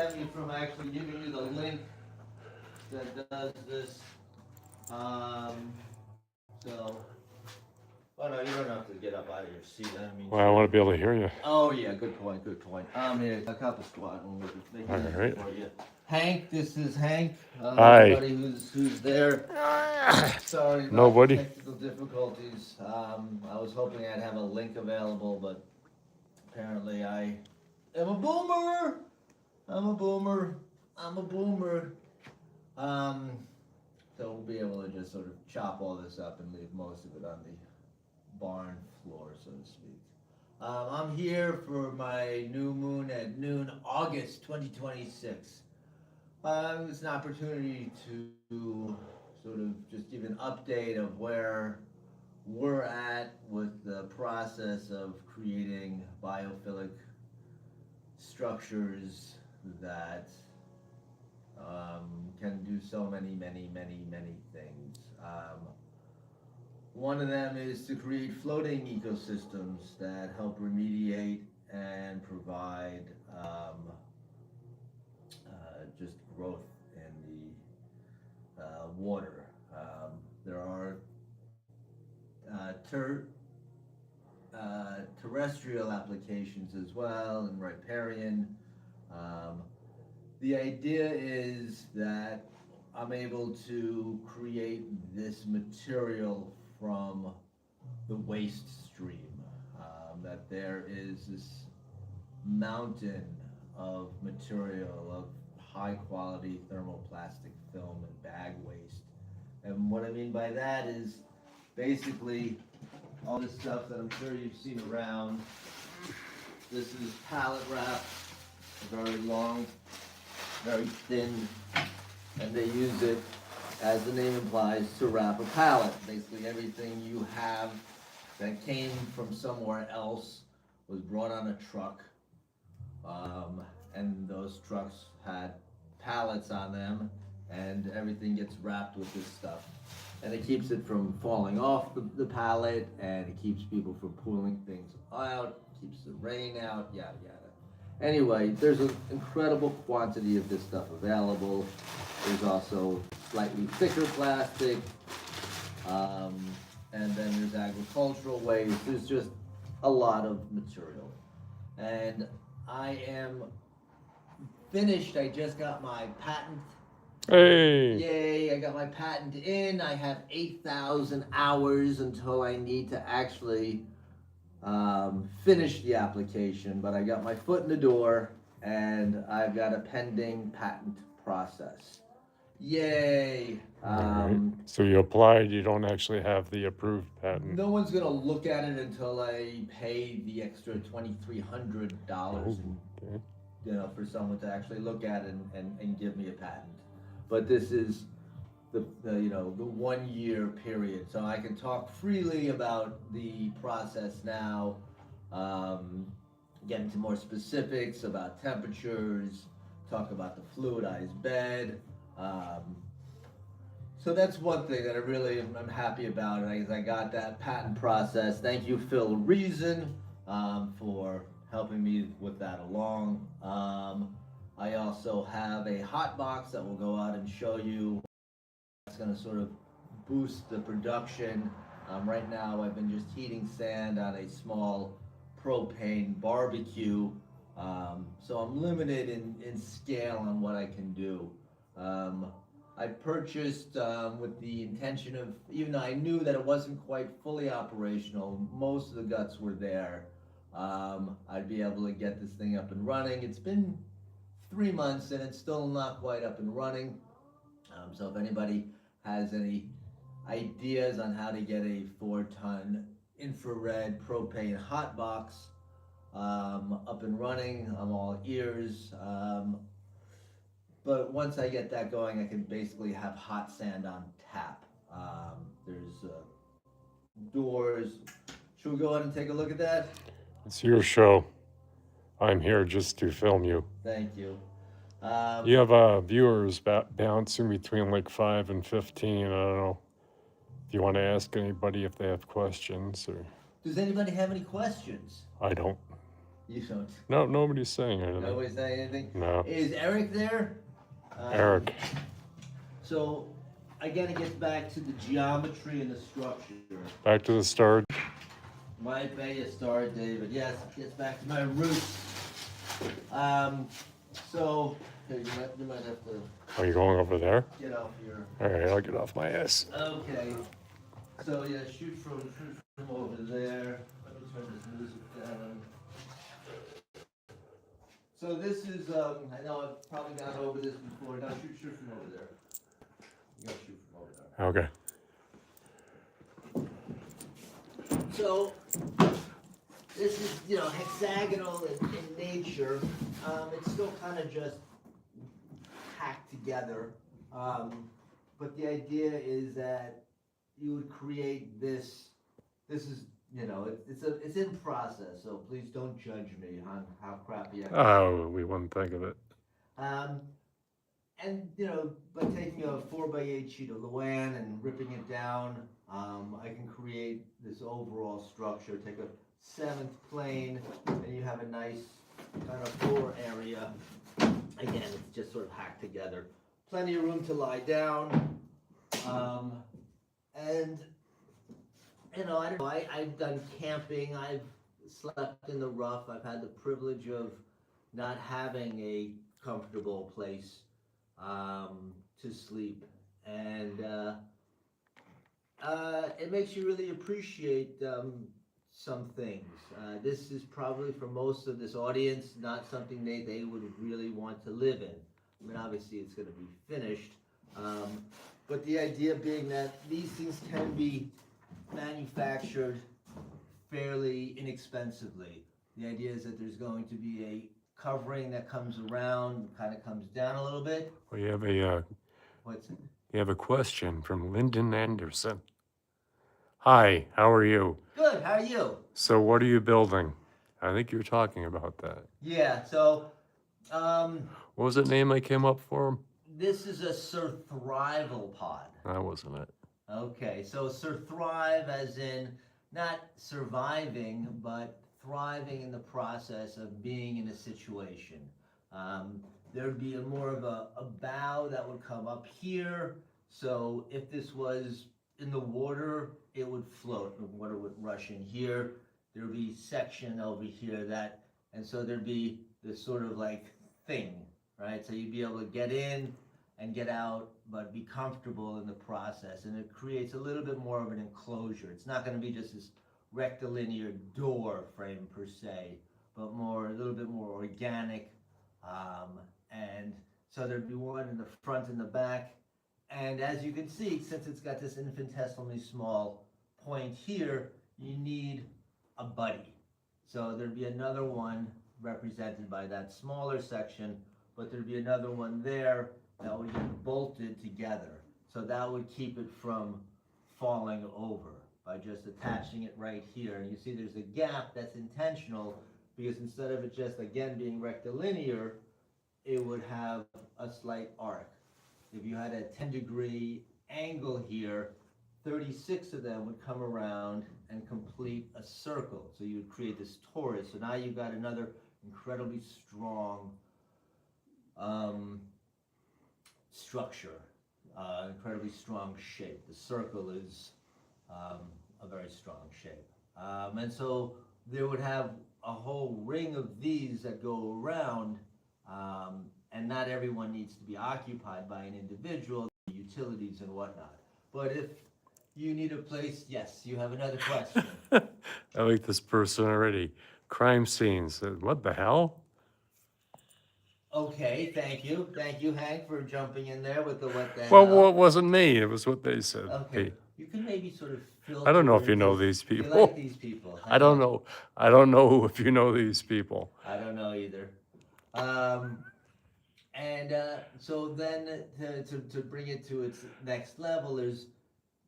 prevent me from actually giving you the link that does this. So, oh no, you don't have to get up out of your seat. I don't mean. Well, I want to be able to hear you. Oh yeah, good point, good point. Here, a couple squat and we'll make it easy Alright. for you. Hank, this is Hank. Hi. Everybody who's there. Sorry about Nobody. the technical difficulties. I was hoping I'd have a link available, but apparently I am a boomer. I'm a boomer. I'm a boomer. So we'll be able to just sort of chop all this up and leave most of it on the barn floor, so to speak. I'm here for my new moon at noon, August 2026. It's an opportunity to sort of just give an update of where we're at with the process of creating biophilic structures that can do so many things. One of them is to create floating ecosystems that help remediate and provide just growth in the water. There are terrestrial applications as well in riparian. The idea is that I'm able to create this material from the waste stream. That there is this mountain of material of high quality thermoplastic film and bag waste. And what I mean by that is basically all this stuff that I'm sure you've seen around. This is pallet wrap, very long, very thin, and they use it, as the name implies, to wrap a pallet. Basically everything you have that came from somewhere else was brought on a truck, and those trucks had pallets on them, and everything gets wrapped with this stuff. And it keeps it from falling off the pallet, and it keeps people from pulling things out, keeps the rain out, yada yada. Anyway, there's an incredible quantity of this stuff available. There's also slightly thicker plastic, and then there's agricultural waste. There's just a lot of material. And I am finished. I just got my patent. Hey. Yay, I got my patent in. I have 8,000 hours until I need to actually finish the application, but I got my foot in the door and I've got a pending patent process. Yay! Alright. So you applied, you don't actually have the approved patent. No one's gonna look at it until I pay the extra $2,300, Okay. you know, for someone to actually look at it and give me a patent. But this is the 1 year period, so I can talk freely about the process now, get into more specifics about temperatures, talk about the fluidized bed. So that's one thing that I really am happy about. I got that patent process. Thank you, Phil Reason, for helping me with that along. I also have a hot box that will go out and show you. It's going to sort of boost the production. Right now I've been just heating sand on a small propane barbecue, so I'm limited in scale on what I can do. I purchased with the intention of, even though I knew that it wasn't quite fully operational, most of the guts were there. I'd be able to get this thing up and running. It's been 3 months and it's still not quite up and running. So if anybody has any ideas on how to get a 4-ton infrared propane hot box up and running, I'm all ears. But once I get that going, I can basically have hot sand on tap. There's doors. Should we go ahead and take a look at that? It's your show. I'm here just to film you. Thank you. You have viewers bouncing between like 5 and 15. I don't know if you want to ask anybody if they have questions or. Does anybody have any questions? I don't. You don't. No, nobody's saying anything. Nobody saying anything? No. Is Eric there? Eric. So, again, it gets back to the geometry and the structure. Back to the start. My Bay star, David. Yes, it gets back to my roots. So, here, you might have to Are you going over there? get off your. All right, I'll get off my ass. Okay. So yeah, shoot from over there. Let me turn this music down. So this is I know I've probably gone over this before. Now shoot from over there. You gotta shoot from over there. Okay. So this is hexagonal in nature. It's still kind of just hacked together. But the idea is that you would create this. This is it's in process. So please don't judge me on how crappy I am. Oh, we wouldn't think of it. And by taking a 4x8 sheet of Luan and ripping it down, I can create this overall structure. Take a 7th plane, and you have a nice kind of floor area. Again, it's just sort of hacked together. Plenty of room to lie down. And I don't know. I've done camping. I've slept in the rough. I've had the privilege of not having a comfortable place to sleep, and it makes you really appreciate some things. This is probably for most of this audience not something they would really want to live in. I mean, obviously it's going to be finished, but the idea being that these things can be manufactured fairly inexpensively. The idea is that there's going to be a covering that comes around, kind of comes down a little bit. Well, you have a What's it? you have a question from Lyndon Anderson. Hi, how are you? Good, how are you? So what are you building? I think you're talking about that. Yeah, so What was the name I came up for him? this is a survival pod. That wasn't it. Okay, so thrive as in not surviving, but thriving in the process of being in a situation. There'd be more of a bow that would come up here. So if this was in the water, it would float. The water would rush in here. There'd be section over here and so there'd be this sort of like thing, right? So you'd be able to get in and get out, but be comfortable in the process. And it creates a little bit more of an enclosure. It's not going to be just this rectilinear door frame per se, but a little bit more organic. And so there'd be one in the front and the back. And as you can see, since it's got this infinitesimally small point here, you need a buddy. So there'd be another one represented by that smaller section, but there'd be another one there that would get bolted together. So that would keep it from falling over by just attaching it right here. And you see there's a gap that's intentional because instead of it just, again, being rectilinear, it would have a slight arc. If you had a 10-degree angle here, 36 of them would come around and complete a circle. So you would create this torus. So now you've got another incredibly strong structure, incredibly strong shape. The circle is a very strong shape. And so there would have a whole ring of these that go around, and not everyone needs to be occupied by an individual, utilities and whatnot. But if you need a place, yes, you have another question. I like this person already. Crime scenes. What the hell? Okay, thank you, Hank, for jumping in there with the what the Well, hell. it wasn't me. It was what they said. Okay, you can maybe sort of filter. I don't know if you know into- these You people. like these people? I don't know. I don't know if you know these people. I don't know either. So then to bring it to its next level,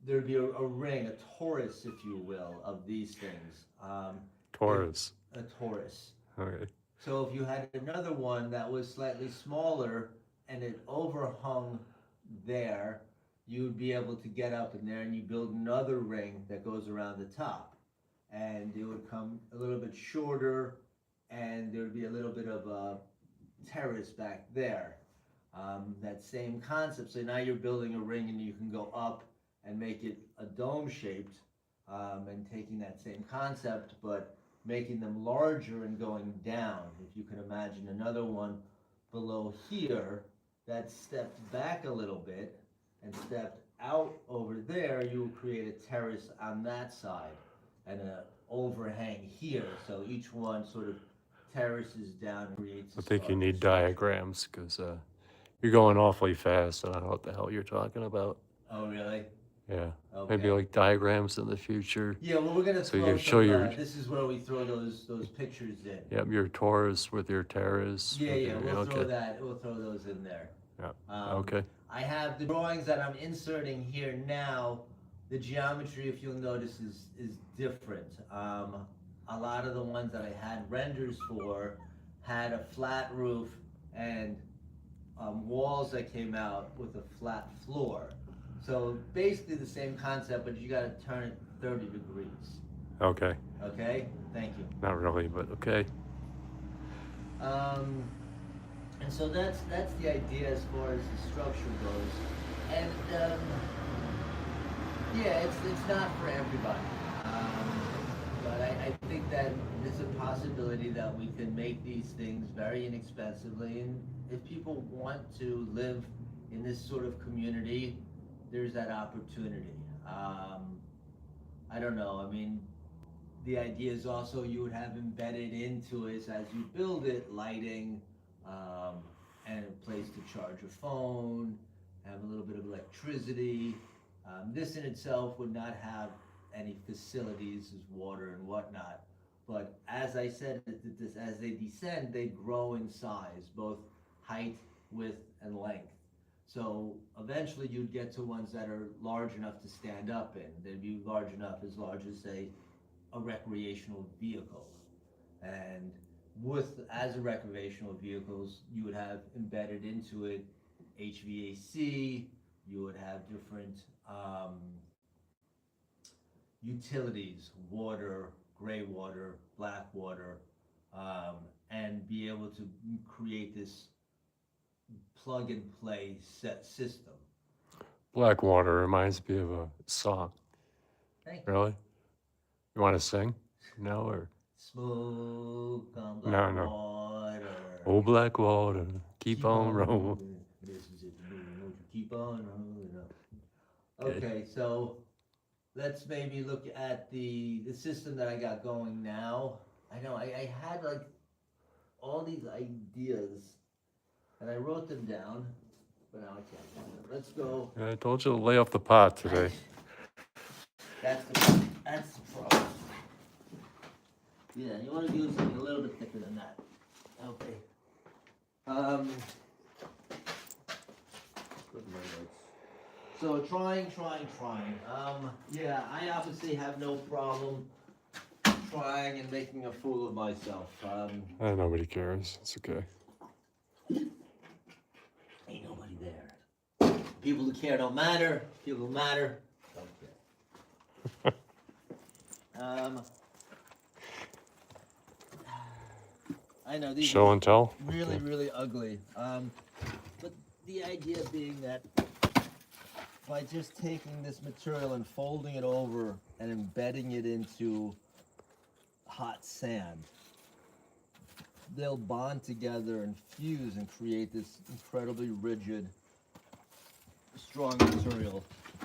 there'd be a ring, a torus, if you will, of these things. Taurus. A torus. Okay. So if you had another one that was slightly smaller and it overhung there, you would be able to get up in there and you build another ring that goes around the top. And it would come a little bit shorter and there would be a little bit of a terrace back there. That same concept. So now you're building a ring and you can go up and make it a dome shaped, and taking that same concept but making them larger and going down. If you can imagine another one below here that stepped back a little bit and stepped out over there, you will create a terrace on that side and an overhang here. So each one sort of terraces down and creates I a think you larger need structure. diagrams because you're going awfully fast. I don't know what the hell you're talking about. Oh, really? Yeah. Okay. Maybe like diagrams in the future. Yeah, well, we're gonna So you throw can show some. your This is where we throw those pictures in. Yep, your Taurus with your terrace. Yeah, with yeah, your- we'll throw okay. that. We'll throw those in there. Yeah. Um, Okay. I have the drawings that I'm inserting here now. The geometry, if you'll notice, is different. A lot of the ones that I had renders for had a flat roof and walls that came out with a flat floor. So basically the same concept, but you got to turn it 30 degrees. Okay. Okay, thank you. Not really, but okay. And so that's the idea as far as the structure goes. And yeah, it's not for everybody. But I think that there's a possibility that we can make these things very inexpensively. And if people want to live in this sort of community, there's that opportunity. I don't know. I mean, the idea is also you would have embedded into it as you build it, lighting, and a place to charge a phone, have a little bit of electricity. This in itself would not have any facilities as water and whatnot. But as I said, as they descend, they grow in size, both height, width, and length. So eventually you'd get to ones that are large enough to stand up in. They'd be large enough, as large as, say, a recreational vehicle. And as a recreational vehicles, you would have embedded into it HVAC, you would have different utilities, water, gray water, black water, and be able to create this plug and play set system. Blackwater reminds me of a song. Thank you. Really? You want to sing? No, or Smoke on No, black no. water. oh Blackwater, keep on rolling. Mississippi, won't you keep on rolling up? Okay. Okay, so let's maybe look at the system that I got going now. I know I had like all these ideas and I wrote them down, but now I can't find them. Let's go. I told you to lay off the pot today. That's the problem. Yeah, you want to do something a little bit thicker than that. Okay. So trying. Yeah, I obviously have no problem trying and making a fool of myself. Nobody cares. It's okay. Ain't nobody there. People who care don't matter. People who matter don't care. I know these Show are and tell. really, really ugly. But the idea being that by just taking this material and folding it over and embedding it into hot sand, they'll bond together and fuse and create this incredibly rigid, strong material.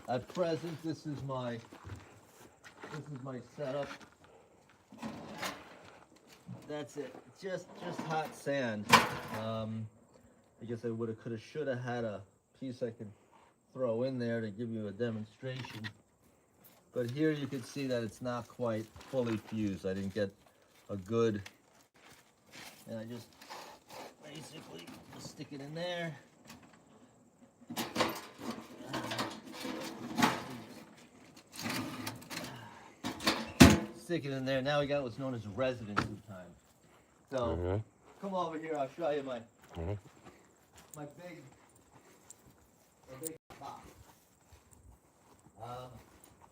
At present, this is my setup. That's it. Just hot sand. I guess I coulda, shoulda had a piece I could throw in there to give you a demonstration. But here you can see that it's not quite fully fused. I didn't get a good, and I just basically stick it in there. Stick it in there. Now we got what's known as residency time. So Okay. come over here. I'll show you my Alright. big box.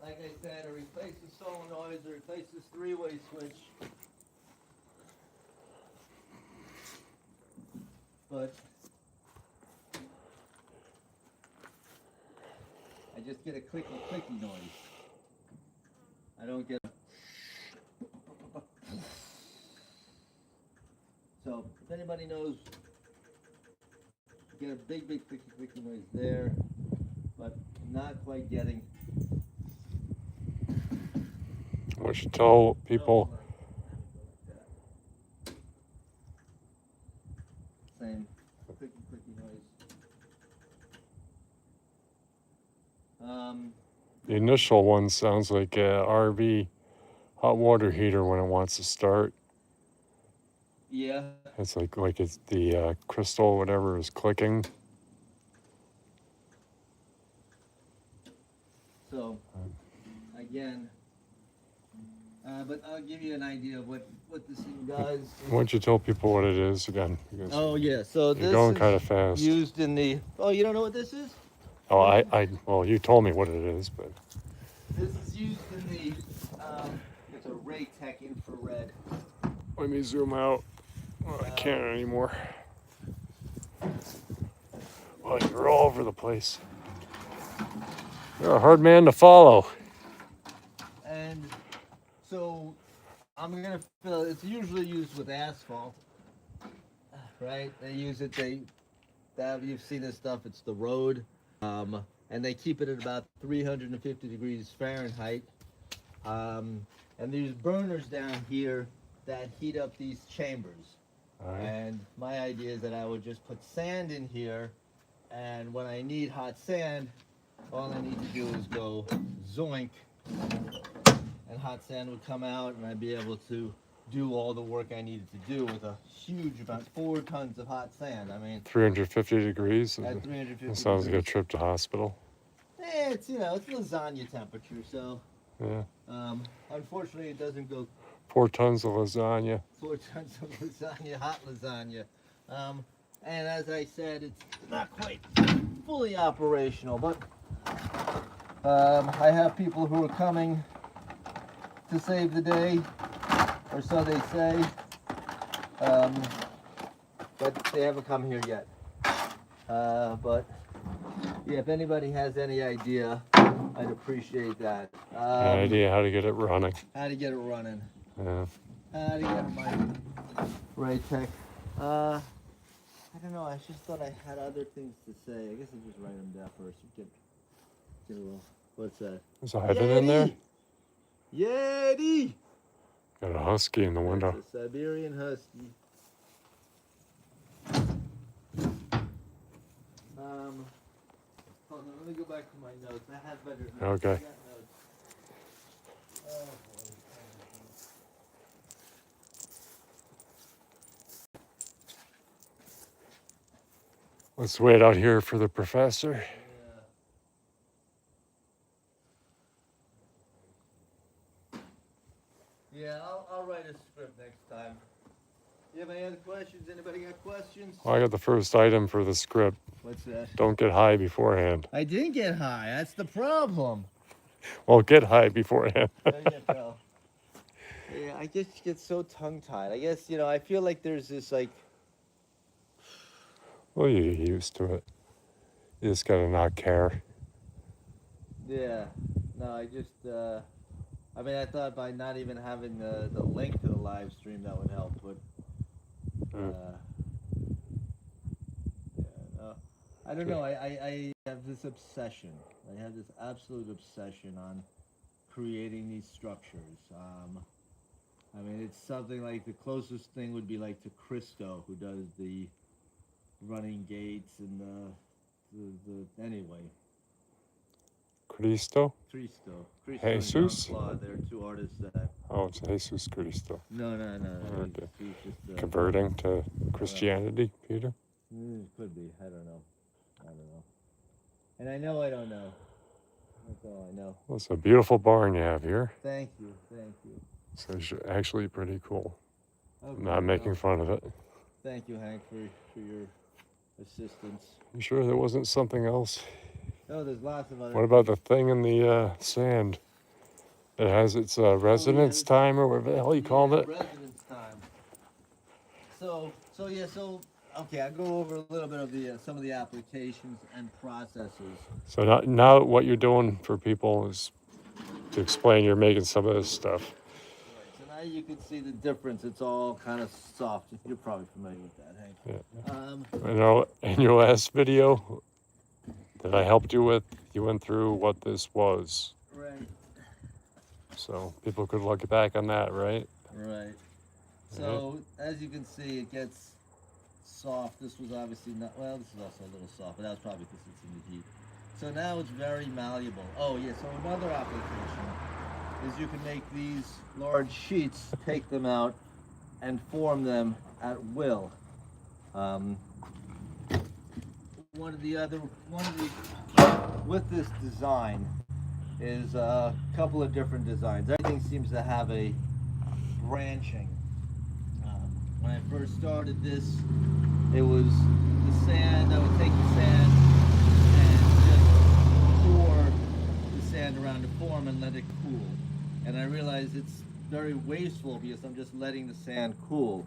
Like I said, I replaced the solenoids, I replaced this three-way switch. but I just get a clicky noise. I don't get. So if anybody knows, you get a big clicky noise there, but not quite getting. What should tell people? Same clicky noise. The initial one sounds like a RV hot water heater when it wants to start. Yeah. It's like it's the crystal, whatever, is clicking. So again, but I'll give you an idea of what this thing does. Why don't you tell people what it is again? Oh yeah, so this You're going is kind of fast. used in the. Oh, you don't know what this is? Oh, well, you told me what it is, but This is used in the. It's a Raytech infrared. let me zoom out. Oh, I can't anymore. Well, you're all over the place. You're a hard man to follow. And so I'm gonna fill. It's usually used with asphalt, right? They use it. You've seen this stuff. It's the road, and they keep it at about 350 degrees Fahrenheit. And there's burners down here that heat up these chambers. All right. And my idea is that I would just put sand in here, and when I need hot sand, all I need to do is go zoink, and hot sand would come out, and I'd be able to do all the work I needed to do with a huge amount, 4 tons of hot sand. I mean, 350 degrees. at 350 It sounds like a degrees. trip to hospital. It's it's lasagna temperature, so Yeah. unfortunately it doesn't go 4 tons of lasagna. 4 tons of lasagna, hot lasagna. And as I said, it's not quite fully operational, but I have people who are coming to save the day, or so they say, but they haven't come here yet. But yeah, if anybody has any idea, I'd appreciate that. An idea how to get it running. How to get it running. Yeah. How to get my Raytech. I don't know. I just thought I had other things to say. I guess I'll just write them down first. Get a little. What's that? Is a hydrant in there? Yeti! Got a husky in the window. It's a Siberian Husky. Hold on, let me go back to my notes. I have better notes. Okay. I got notes. Oh, boy. Let's wait out here for the professor. Yeah, I'll write a script next time. You have any other questions? Anybody got questions? Well, I got the first item for the script. What's that? Don't get high beforehand. I didn't get high. That's the problem. Well, get high beforehand. There you go. Yeah, I just get so tongue-tied. I guess, I feel like there's this, Well, you get used to it. You just gotta not care. yeah. No, I thought by not even having the link to the live stream that would help, but, no. I don't know. I have this obsession. I have this absolute obsession on creating these structures. It's something like the closest thing would be like to Christo, who does the running gates and the anyway. Cristo? Cristo Jesus? and Jean-Claude, they're two artists that. Oh, it's Jesus Cristo. No. Okay. He's just, Converting to Christianity, Peter? Could be. I don't know. And I know I don't know. That's all I know. Well, it's a beautiful barn you have here. Thank you. So it's actually pretty cool. Okay, Not making fun of it. Thank you, Hank, for your assistance. You sure there wasn't something else? No, there's lots of other. What about the thing in the sand? It has its residence time, or whatever the hell you called it. Residence time. So Okay, I'll go over a little bit of the some of the applications and processes. So now what you're doing for people is to explain you're making some of this stuff. Right, so now you can see the difference. It's all kind of soft. You're probably familiar with that, Hank. Yeah. You know, in your last video that I helped you with, you went through what this was. Right. So people could look back on that, right? Right. So as you can see, it gets soft. This was obviously not, well, this is also a little soft, but that was probably because it's in the heat. So now it's very malleable. Oh yeah, so another application is you can make these large sheets, take them out, and form them at will. With this design is a couple of different designs. Everything seems to have a branching. When I first started this, it was the sand. I would take the sand and just pour the sand around the form and let it cool. And I realized it's very wasteful because I'm just letting the sand cool.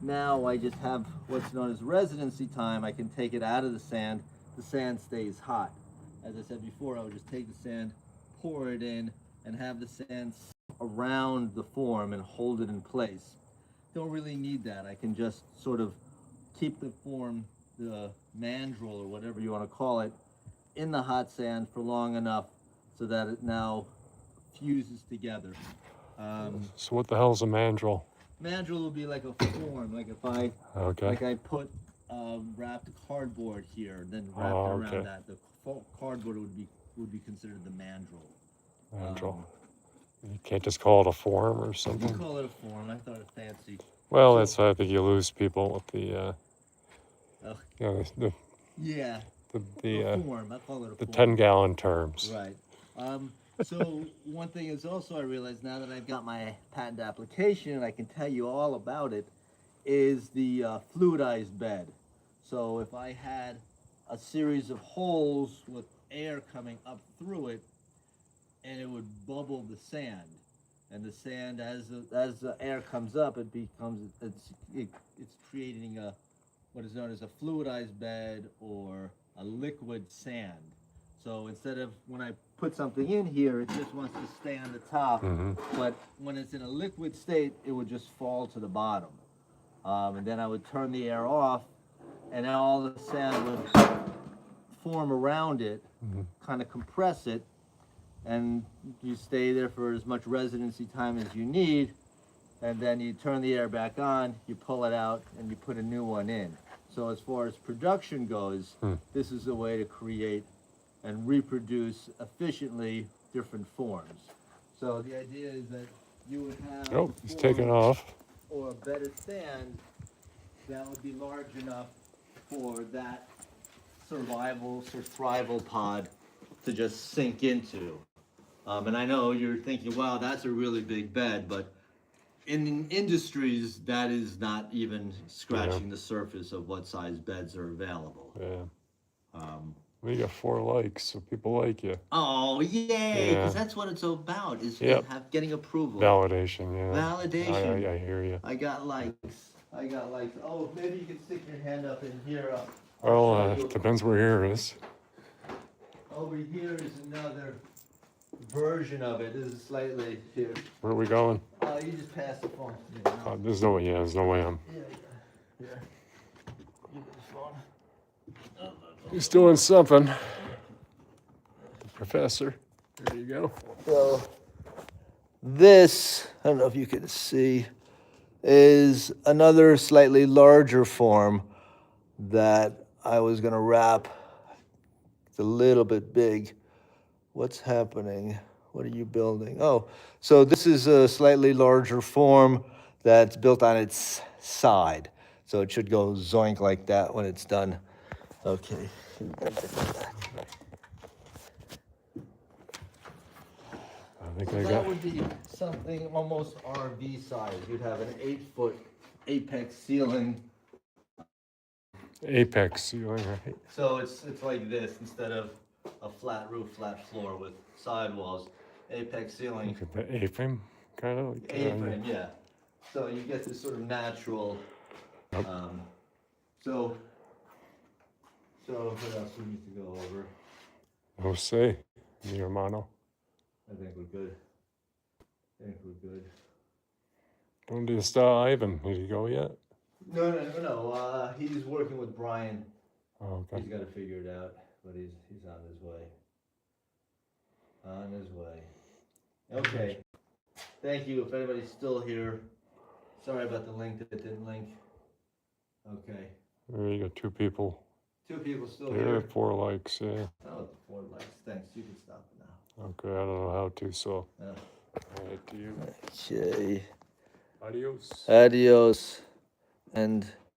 Now I just have what's known as residency time. I can take it out of the sand stays hot. As I said before, I would just take the sand, pour it in, and have the sand around the form and hold it in place. Don't really need that. I can just sort of keep the form, the mandrel or whatever you want to call it, in the hot sand for long enough so that it now fuses together. So what the hell's a mandrel? Mandrel will be like a form, like if I put wrapped cardboard here, then wrap it around that. The cardboard would be considered the mandrel. Mandrel. You can't just call it a form or something. You call it a form. I thought it fancy. Well, that's I think you lose people with the the form. I call it a the form. 10-gallon terms. Right. So one thing is also I realize now that I've got my patent application and I can tell you all about it, is the fluidized bed. So if I had a series of holes with air coming up through it, and it would bubble the sand, and the sand as the air comes up, it's creating what is known as a fluidized bed or a liquid sand. So instead of when I put something in here, it just wants to stay on the top, but when it's in a liquid state, it would just fall to the bottom. And then I would turn the air off, and now all the sand would form around it, kind of compress it, and you stay there for as much residency time as you need, and then you turn the air back on, you pull it out, and you put a new one in. So as far as production goes, this is a way to create and reproduce efficiently different forms. So the idea is that you would have he's taking off. Or a bed of sand that would be large enough for that survival pod to just sink into. And I know you're thinking, wow, that's a really big bed, but in industries, that is not even scratching the surface of what size beds are available. Yeah. We got 4 likes, so people like you. Oh, yay! Because that's what it's about, is getting approval. Validation, yeah. Validation. I hear you. I got likes. Oh, maybe you can stick your hand up in here. Well, depends where here is. Over here is another version of it. This is slightly here. Where are we going? You just pass the phone to me. No. There's no way I'm. Yeah. Give me the phone. He's doing something. The professor. There you go. So this, I don't know if you can see, is another slightly larger form that I was going to wrap. It's a little bit big. What's happening? What are you building? Oh, so this is a slightly larger form that's built on its side. So it should go zoink like that when it's done. Okay. That would be something almost RV size. You'd have an 8-foot apex ceiling. Apex ceiling, right? So it's like this instead of a flat roof, flat floor with sidewalls. Apex ceiling. Look at the A-frame, kind of. A-frame, yeah. So you get this sort of natural So what else we need to go over? No say, mi hermano. I think we're good. ¿Dónde está Ivan? Did he go yet? No. He's working with Brian. Oh, okay. He's got to figure it out, but he's on his way. Okay. Thank you. If anybody's still here, sorry about the link that didn't link. Okay. There you got 2 people. 2 people still There, here. 4 likes, yeah. Oh, 4 likes. Thanks. You can stop it now. Okay, I don't know how to, so. Yeah. Alright, to you. Okay. Adios. Adios. And